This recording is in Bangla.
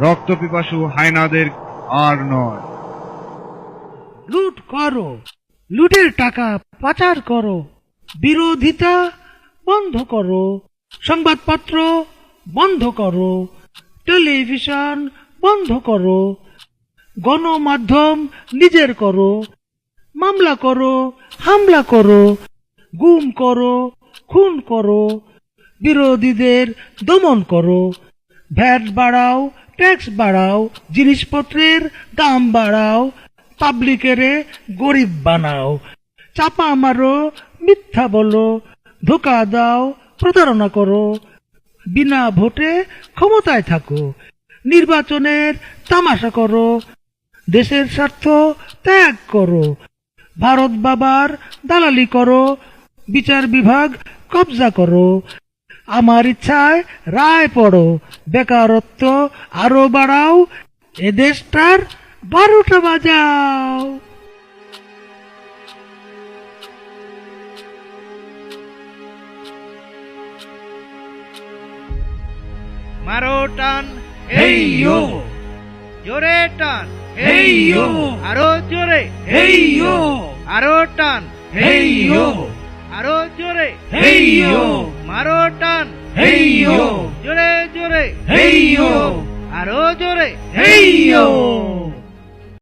রক্ত পিপাসু হায়নাদের আর নয়। লুট করো, লুটের টাকা পাচার করো, বিরোধিতা বন্ধ করো, সংবাদপত্র বন্ধ করো, টেলিভিশন বন্ধ করো, গণমাধ্যম নিজের করো, মামলা করো, হামলা করো, গুম করো, খুন করো, বিরোধীদের দমন করো, ভ্যাট বাড়াও, ট্যাক্স বাড়াও, জিনিসপত্রের দাম বাড়াও, পাবলিকেরে গরিব বানাও, চাপা মারো, মিথ্যা বলো, ধোকা দাও, প্রতারণা করো, বিনা ভোটে ক্ষমতায় থাকো, নির্বাচনের তামাশা করো, দেশের স্বার্থ ত্যাগ করো, ভারত বাবার দালালি করো, বিচার বিভাগ কবজা করো, আমার ইচ্ছায় রায় পড়ো, বেকারত্ব আরো বাড়াও, এ দেশটার 12টা বাজাও। মারো টান, হেই ইয়ো, জোরে টান, হেই ইয়ো, আরো জোরে, হেই ইয়ো, আরো টান, হেই ইয়ো, আরো জোরে, হেই ইয়ো, মারো টান, হেই ইয়ো, জোরে জোরে, হেই ইয়ো, আরো জোরে, হেই ইয়ো।